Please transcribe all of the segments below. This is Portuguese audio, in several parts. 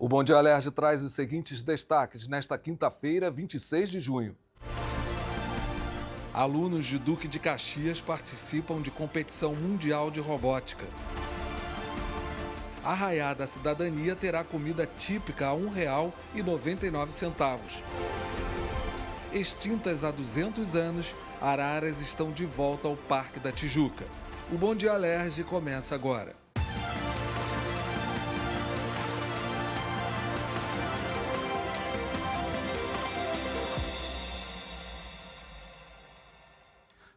O Bom Dia Alerj traz os seguintes destaques nesta quinta-feira, 26 de junho. Alunos de Duque de Caxias participam de competição mundial de robótica. Arraiá da Cidadania terá comida típica a R$ 1,99. Extintas há 200 anos, araras estão de volta ao Parque da Tijuca. O Bom Dia Alerj começa agora.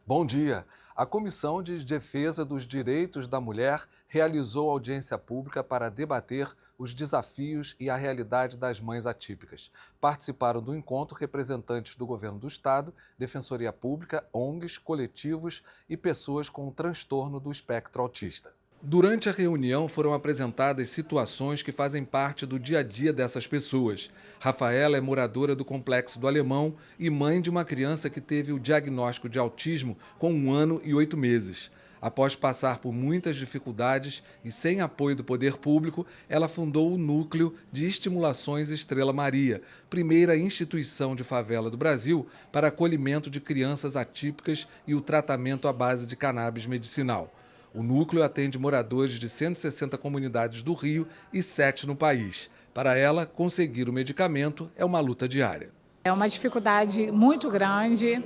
Bom dia. A Comissão de Defesa dos Direitos da Mulher realizou audiência pública para debater os desafios e a realidade das mães atípicas. Participaram do encontro representantes do Governo do Estado, Defensoria Pública, ONGs, coletivos e pessoas com transtorno do espectro autista. Durante a reunião foram apresentadas situações que fazem parte do dia a dia dessas pessoas. Rafaela é moradora do Complexo do Alemão e mãe de uma criança que teve o diagnóstico de autismo com 1 ano e 8 meses. Após passar por muitas dificuldades e sem apoio do poder público, ela fundou o Núcleo de Estimulações Estrela Maria, primeira instituição de favela do Brasil para acolhimento de crianças atípicas e o tratamento à base de cannabis medicinal. O núcleo atende moradores de 160 comunidades do Rio e 7 no país. Para ela, conseguir o medicamento é uma luta diária. É uma dificuldade muito grande,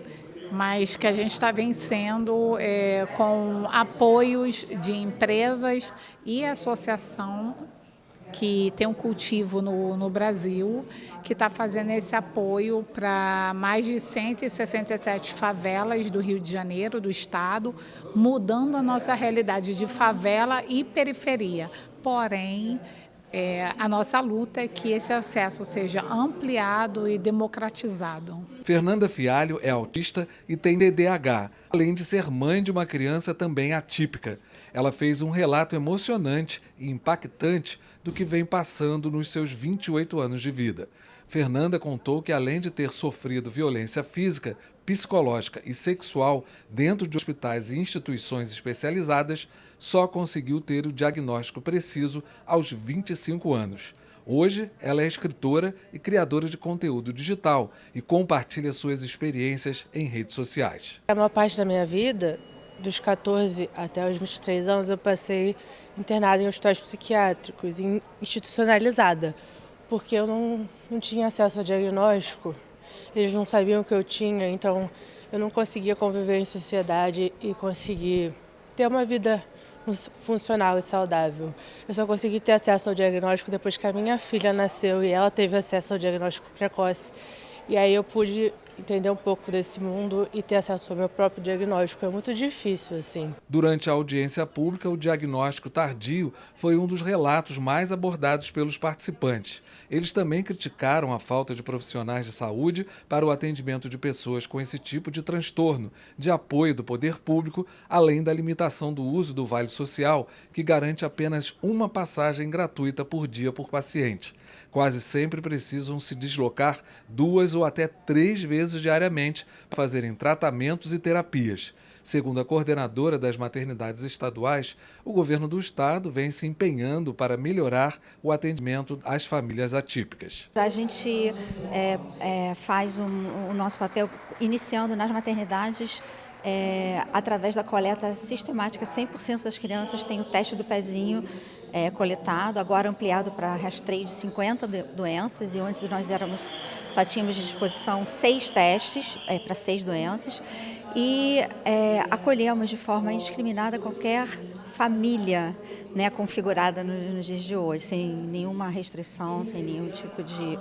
mas que a gente está vencendo com apoios de empresas e associação que tem um cultivo no Brasil, que está fazendo esse apoio para mais de 167 favelas do Rio de Janeiro, do estado, mudando a nossa realidade de favela e periferia. Porém, a nossa luta é que esse acesso seja ampliado e democratizado. Fernanda Fialho é autista e tem TDAH, além de ser mãe de uma criança também atípica. Ela fez um relato emocionante e impactante do que vem passando nos seus 28 anos de vida. Fernanda contou que, além de ter sofrido violência física, psicológica e sexual dentro de hospitais e instituições especializadas, só conseguiu ter o diagnóstico preciso aos 25 anos. Hoje, ela é escritora e criadora de conteúdo digital e compartilha suas experiências em redes sociais. A maior parte da minha vida, dos 14 até os 23 anos, eu passei internada em hospitais psiquiátricos, institucionalizada, porque eu não tinha acesso ao diagnóstico, eles não sabiam o que eu tinha, então eu não conseguia conviver em sociedade e conseguir ter uma vida funcional e saudável. Eu só consegui ter acesso ao diagnóstico depois que a minha filha nasceu e ela teve acesso ao diagnóstico precoce. E aí eu pude entender um pouco desse mundo e ter acesso ao meu próprio diagnóstico. É muito difícil, assim. Durante a audiência pública, o diagnóstico tardio foi um dos relatos mais abordados pelos participantes. Eles também criticaram a falta de profissionais de saúde para o atendimento de pessoas com esse tipo de transtorno, de apoio do poder público, além da limitação do uso do Vale Social, que garante apenas uma passagem gratuita por dia por paciente. Quase sempre precisam se deslocar 2 ou até 3 vezes diariamente para fazerem tratamentos e terapias. Segundo a coordenadora das maternidades estaduais, o governo do estado vem se empenhando para melhorar o atendimento às famílias atípicas. A gente faz o nosso papel iniciando nas maternidades através da coleta sistemática. 100% das crianças têm o teste do pezinho coletado, agora ampliado para rastreio de 50 doenças, e antes nós só tínhamos de disposição 6 testes para 6 doenças, e acolhemos de forma indiscriminada qualquer família, né, configurada nos dias de hoje, sem nenhuma restrição, sem nenhum tipo de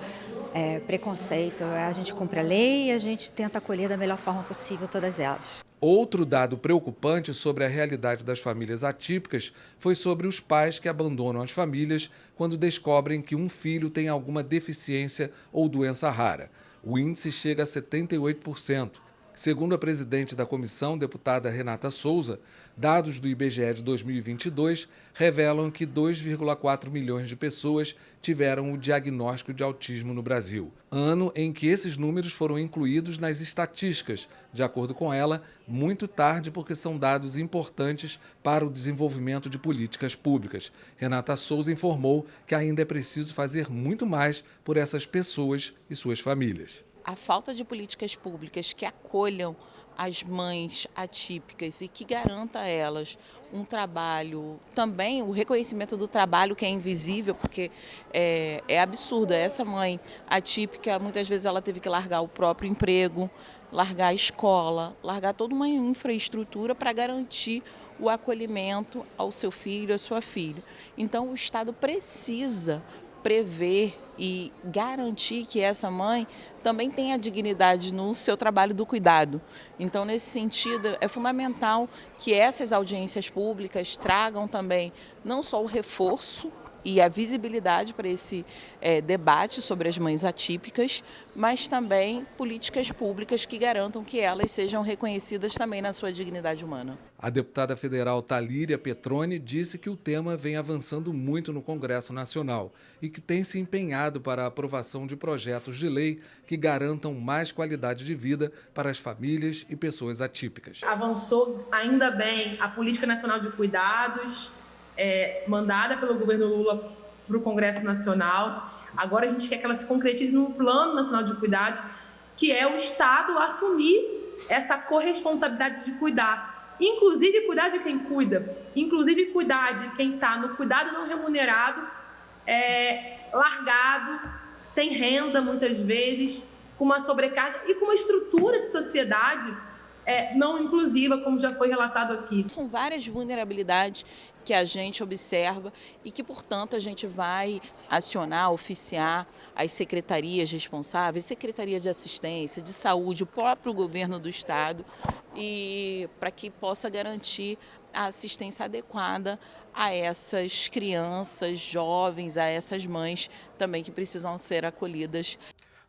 preconceito. A gente cumpre a lei e a gente tenta acolher da melhor forma possível todas elas. Outro dado preocupante sobre a realidade das famílias atípicas foi sobre os pais que abandonam as famílias quando descobrem que um filho tem alguma deficiência ou doença rara. O índice chega a 78%. Segundo a presidente da comissão, deputada Renata Souza, dados do IBGE de 2022 revelam que 2,4 milhões de pessoas tiveram o diagnóstico de autismo no Brasil, ano em que esses números foram incluídos nas estatísticas, de acordo com ela, muito tarde porque são dados importantes para o desenvolvimento de políticas públicas. Renata Souza informou que ainda é preciso fazer muito mais por essas pessoas e suas famílias. A falta de políticas públicas que acolham as mães atípicas e que garanta a elas um trabalho, também o reconhecimento do trabalho que é invisível, porque é absurdo. Essa mãe atípica, muitas vezes ela teve que largar o próprio emprego, largar a escola, largar toda uma infraestrutura para garantir o acolhimento ao seu filho, à sua filha. Então o Estado precisa prever e garantir que essa mãe também tenha dignidade no seu trabalho do cuidado. Então, nesse sentido, é fundamental que essas audiências públicas tragam também não só o reforço e a visibilidade para esse debate sobre as mães atípicas, mas também políticas públicas que garantam que elas sejam reconhecidas também na sua dignidade humana. A deputada federal Talíria Petroni disse que o tema vem avançando muito no Congresso Nacional e que tem se empenhado para a aprovação de projetos de lei que garantam mais qualidade de vida para as famílias e pessoas atípicas. Avançou ainda bem a Política Nacional de Cuidados, mandada pelo governo Lula para o Congresso Nacional. Agora a gente quer que ela se concretize no Plano Nacional de Cuidados, que é o Estado assumir essa corresponsabilidade de cuidar. Inclusive cuidar de quem cuida, inclusive cuidar de quem está no cuidado não remunerado, largado, sem renda muitas vezes, com uma sobrecarga e com uma estrutura de sociedade não inclusiva, como já foi relatado aqui. São várias vulnerabilidades que a gente observa e que, portanto, a gente vai acionar, oficiar as secretarias responsáveis, Secretaria de Assistência, de Saúde, o próprio governo do Estado, e para que possa garantir a assistência adequada a essas crianças, jovens, a essas mães também que precisam ser acolhidas.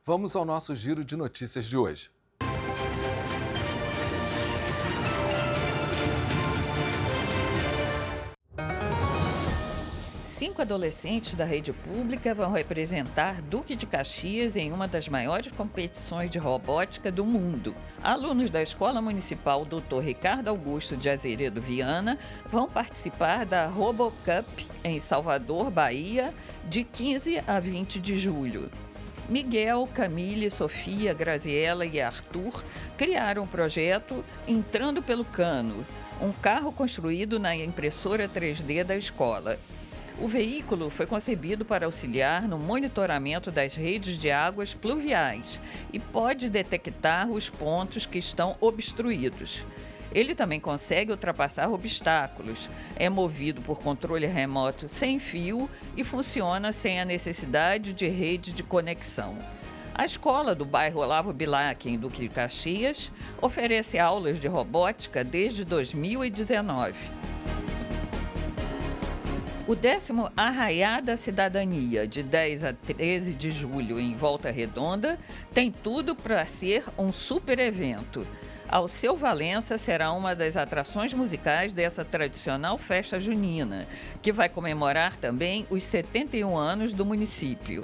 Vamos ao nosso giro de notícias de hoje. 5 adolescentes da rede pública vão representar Duque de Caxias em uma das maiores competições de robótica do mundo. Alunos da Escola Municipal Dr. Ricardo Augusto de Azeredo Viana vão participar da RoboCup em Salvador, Bahia, de 15 a 20 de julho. Miguel, Camille, Sofia, Graziela e Arthur criaram o projeto Entrando pelo Cano, um carro construído na impressora 3D da escola. O veículo foi concebido para auxiliar no monitoramento das redes de águas pluviais e pode detectar os pontos que estão obstruídos. Ele também consegue ultrapassar obstáculos, é movido por controle remoto sem fio e funciona sem a necessidade de rede de conexão. A escola do bairro Olavo Bilac, em Duque de Caxias, oferece aulas de robótica desde 2019. O 10º Arraiá da Cidadania, de 10 a 13 de julho, em Volta Redonda, tem tudo para ser um super evento. Alceu Valença será uma das atrações musicais dessa tradicional festa junina, que vai comemorar também os 71 anos do município.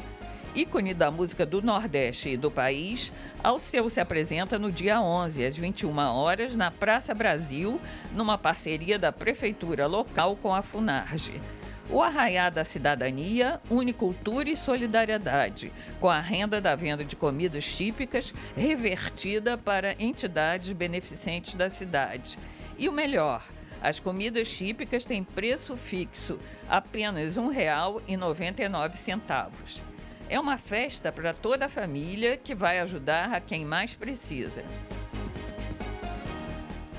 Ícone da música do Nordeste e do país, Alceu se apresenta no dia 11, às 21 horas, na Praça Brasil, numa parceria da prefeitura local com a Funarge. O Arraiá da Cidadania une cultura e solidariedade, com a renda da venda de comidas típicas revertida para entidades beneficentes da cidade. E o melhor, as comidas típicas têm preço fixo, apenas R$ 1,99. É uma festa para toda a família que vai ajudar a quem mais precisa.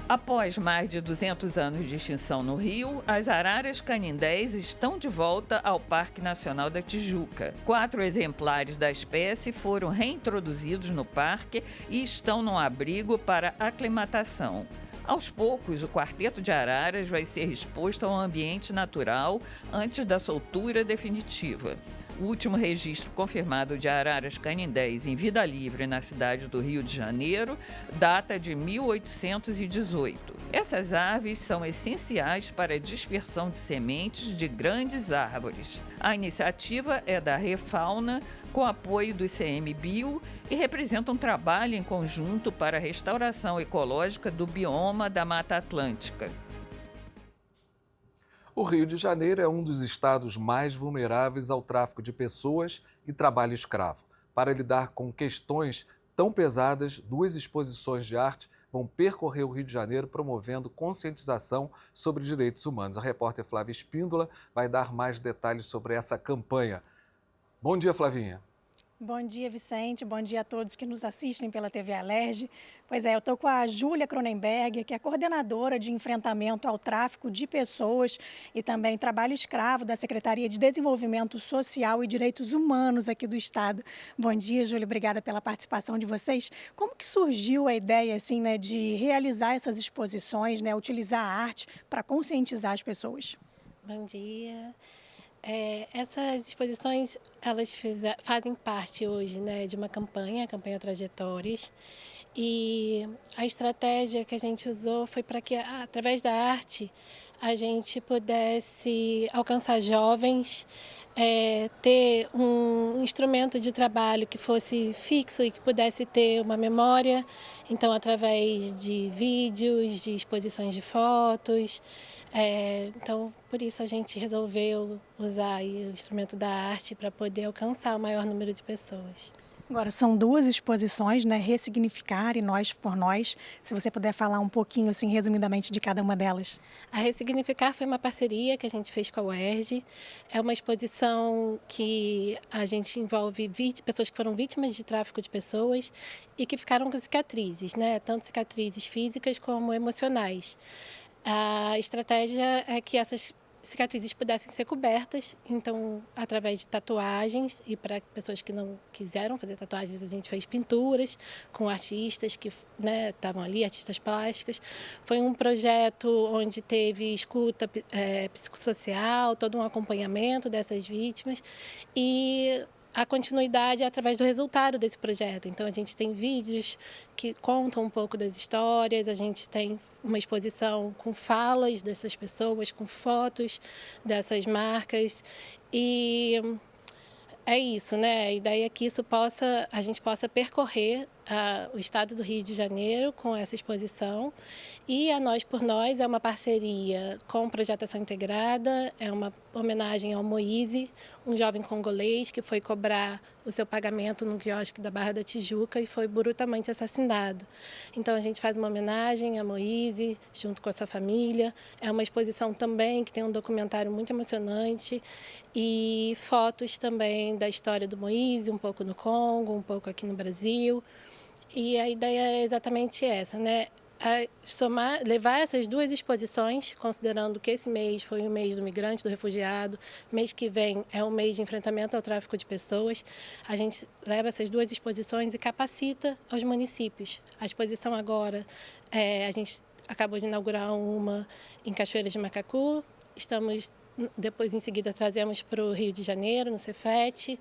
Após mais de 200 anos de extinção no Rio, as araras canindés estão de volta ao Parque Nacional da Tijuca. 4 exemplares da espécie foram reintroduzidos no parque e estão num abrigo para aclimatação. Aos poucos, o quarteto de araras vai ser exposto ao ambiente natural antes da soltura definitiva. O último registro confirmado de araras canindés em vida livre na cidade do Rio de Janeiro data de 1818. Essas aves são essenciais para a dispersão de sementes de grandes árvores. A iniciativa é da Refauna, com apoio do ICMBio, e representa um trabalho em conjunto para a restauração ecológica do bioma da Mata Atlântica. O Rio de Janeiro é um dos estados mais vulneráveis ao tráfico de pessoas e trabalho escravo. Para lidar com questões tão pesadas, 2 exposições de arte vão percorrer o Rio de Janeiro promovendo conscientização sobre direitos humanos. A repórter Flávia Espíndola vai dar mais detalhes sobre essa campanha. Bom dia, Flavinha. Bom dia, Vicente. Bom dia a todos que nos assistem pela TV Alerj. Pois é, eu estou com a Júlia Cronenberger, que é coordenadora de enfrentamento ao tráfico de pessoas e também trabalho escravo da Secretaria de Desenvolvimento Social e Direitos Humanos aqui do Estado. Bom dia, Júlia. Obrigada pela participação de vocês. Como que surgiu a ideia assim, né, de realizar essas exposições, né, utilizar a arte para conscientizar as pessoas? Bom dia. Essas exposições, elas fazem parte hoje, né, de uma campanha, a campanha Trajetórias, e a estratégia que a gente usou foi para que, através da arte, a gente pudesse alcançar jovens, ter um instrumento de trabalho que fosse fixo e que pudesse ter uma memória, então através de vídeos, de exposições de fotos. Então, por isso a gente resolveu usar aí o instrumento da arte para poder alcançar o maior número de pessoas. Agora, são 2 exposições, né? Ressignificar e Nós por Nós. Se você puder falar um pouquinho, assim, resumidamente, de cada uma delas. A Ressignificar foi uma parceria que a gente fez com a UERJ. É uma exposição que a gente envolve pessoas que foram vítimas de tráfico de pessoas e que ficaram com cicatrizes, né? Tanto cicatrizes físicas como emocionais. A estratégia é que essas cicatrizes pudessem ser cobertas, então, através de tatuagens, e para pessoas que não quiseram fazer tatuagens, a gente fez pinturas com artistas que, né, estavam ali, artistas plásticos. Foi um projeto onde teve escuta psicossocial, todo um acompanhamento dessas vítimas, e a continuidade é através do resultado desse projeto. Então, a gente tem vídeos que contam um pouco das histórias, a gente tem uma exposição com falas dessas pessoas, com fotos dessas marcas, e é isso, né? A ideia é que a gente possa percorrer o estado do Rio de Janeiro com essa exposição. E a Nós por Nós é uma parceria com o Projeto Ação Integrada, é uma homenagem ao Moise, um jovem congolês que foi cobrar o seu pagamento no quiosque da Barra da Tijuca e foi brutalmente assassinado. Então a gente faz uma homenagem a Moise, junto com a sua família. É uma exposição também que tem um documentário muito emocionante e fotos também da história do Moise, um pouco no Congo, um pouco aqui no Brasil. E a ideia é exatamente essa, né? Levar essas 2 exposições, considerando que esse mês foi o mês do migrante, do refugiado, mês que vem é o mês de enfrentamento ao tráfico de pessoas, a gente leva essas 2 exposições e capacita aos municípios. A exposição agora, a gente acabou de inaugurar uma em Cachoeira de Macacu, depois, em seguida, trazemos para o Rio de Janeiro, no Cefet,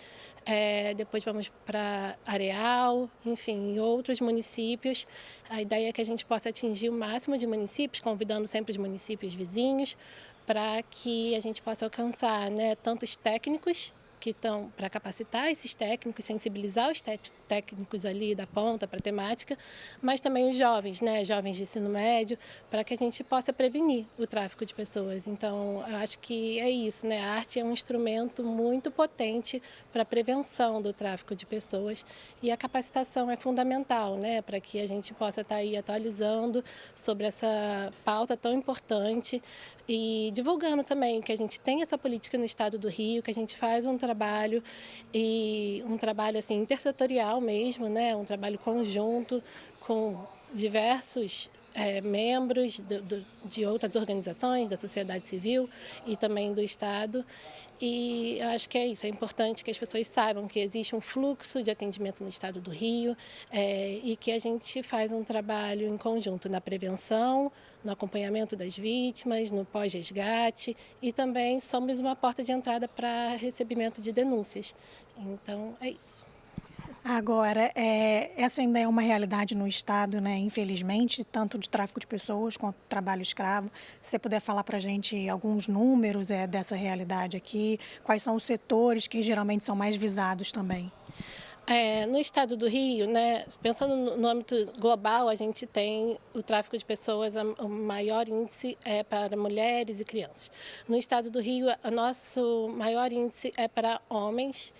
depois vamos para Areal, enfim, em outros municípios. A ideia é que a gente possa atingir o máximo de municípios, convidando sempre os municípios vizinhos, para que a gente possa alcançar, né, tanto os técnicos, que estão para capacitar esses técnicos, sensibilizar os técnicos ali da ponta para a temática, mas também os jovens, né, jovens de ensino médio, para que a gente possa prevenir o tráfico de pessoas. Então, eu acho que é isso, né? A arte é um instrumento muito potente para a prevenção do tráfico de pessoas e a capacitação é fundamental, né, para que a gente possa estar aí atualizando sobre essa pauta tão importante e divulgando também que a gente tem essa política no estado do Rio, que a gente faz um trabalho assim intersetorial mesmo, né? Um trabalho conjunto com diversos membros de outras organizações, da sociedade civil e também do Estado. E eu acho que é isso, é importante que as pessoas saibam que existe um fluxo de atendimento no Estado do Rio e que a gente faz um trabalho em conjunto na prevenção, no acompanhamento das vítimas, no pós-resgate e também somos uma porta de entrada para recebimento de denúncias. Então, é isso. Agora, essa ainda é uma realidade no Estado, né? Infelizmente, tanto de tráfico de pessoas quanto trabalho escravo. Se você puder falar para a gente alguns números dessa realidade aqui, quais são os setores que geralmente são mais visados também? No Estado do Rio, né, pensando no âmbito global, a gente tem o tráfico de pessoas, o maior índice é para mulheres e crianças. No Estado do Rio, o nosso maior índice é para homens,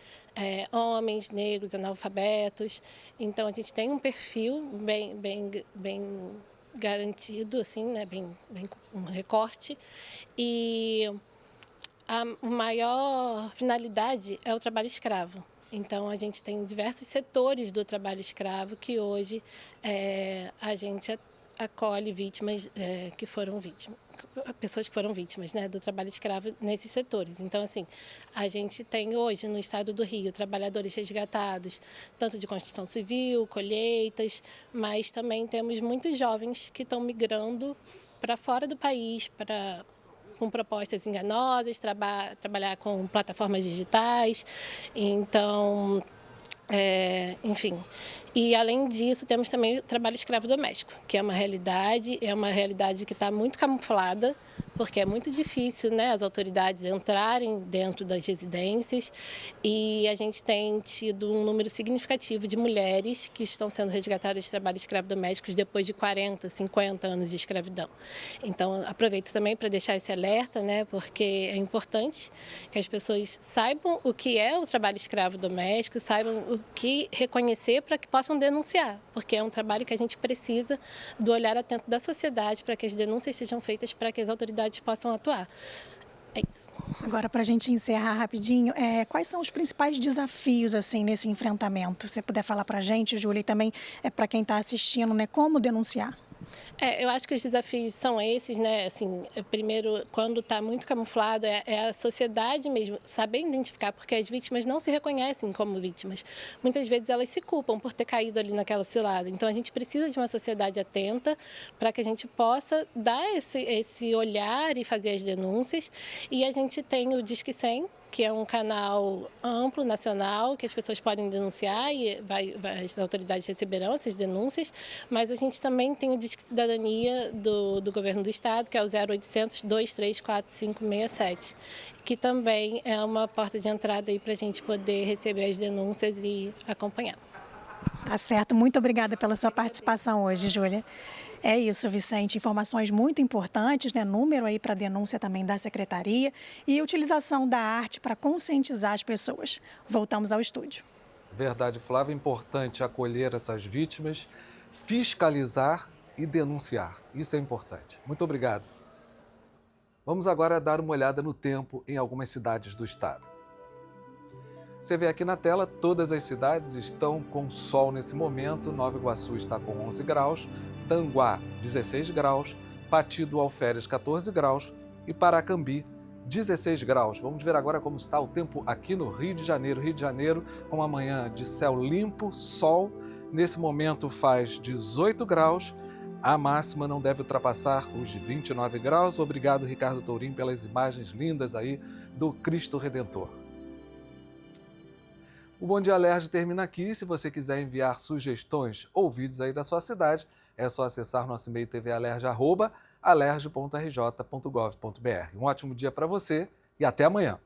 homens, negros, analfabetos. Então, a gente tem um perfil bem garantido, assim, né, bem um recorte. E a maior finalidade é o trabalho escravo. Então, a gente tem diversos setores do trabalho escravo que hoje a gente acolhe vítimas que foram vítimas, pessoas que foram vítimas, né, do trabalho escravo nesses setores. Então, assim, a gente tem hoje no Estado do Rio trabalhadores resgatados, tanto de construção civil, colheitas, mas também temos muitos jovens que estão migrando para fora do país, com propostas enganosas, trabalhar com plataformas digitais. Então, enfim. E, além disso, temos também o trabalho escravo doméstico, que é uma realidade que está muito camuflada, porque é muito difícil, né, as autoridades entrarem dentro das residências e a gente tem tido um número significativo de mulheres que estão sendo resgatadas de trabalho escravo doméstico depois de 40, 50 anos de escravidão. Então, aproveito também para deixar esse alerta, né, porque é importante que as pessoas saibam o que é o trabalho escravo doméstico, saibam o que reconhecer para que possam denunciar, porque é um trabalho que a gente precisa do olhar atento da sociedade para que as denúncias sejam feitas para que as autoridades possam atuar. É isso. Agora, para a gente encerrar rapidinho, quais são os principais desafios assim nesse enfrentamento? Se você puder falar para a gente, Júlia, e também para quem está assistindo, né, como denunciar? Eu acho que os desafios são esses, né? Assim, primeiro, quando está muito camuflado, é a sociedade mesmo saber identificar, porque as vítimas não se reconhecem como vítimas. Muitas vezes elas se culpam por ter caído ali naquela cilada. Então, a gente precisa de uma sociedade atenta para que a gente possa dar esse olhar e fazer as denúncias. E a gente tem o Disque 100, que é um canal amplo, nacional, que as pessoas podem denunciar e as autoridades receberão essas denúncias, mas a gente também tem o Disque Cidadania do Governo do Estado, que é o 0800 234 567, que também é uma porta de entrada para a gente poder receber as denúncias e acompanhar. Tá certo, muito obrigada pela sua participação hoje, Júlia. É isso, Vicente. Informações muito importantes, né? Número aí para denúncia também da Secretaria e utilização da arte para conscientizar as pessoas. Voltamos ao estúdio. Verdade, Flávia. É importante acolher essas vítimas, fiscalizar e denunciar. Isso é importante. Muito obrigado. Vamos agora dar uma olhada no tempo em algumas cidades do estado. Você vê aqui na tela, todas as cidades estão com sol nesse momento. Nova Iguaçu está com 11 graus, Tanguá 16 graus, Pati do Alferes 14 graus e Paracambi 16 graus. Vamos ver agora como está o tempo aqui no Rio de Janeiro. Rio de Janeiro com uma manhã de céu limpo, sol. Nesse momento faz 18 graus. A máxima não deve ultrapassar os 29 graus. Obrigado, Ricardo Tourim, pelas imagens lindas aí do Cristo Redentor. O Bom Dia Alerj termina aqui. Se você quiser enviar sugestões ou vídeos aí da sua cidade, é só acessar nosso e-mail tvalerj@alerj.rj.gov.br. Um ótimo dia para você e até amanhã.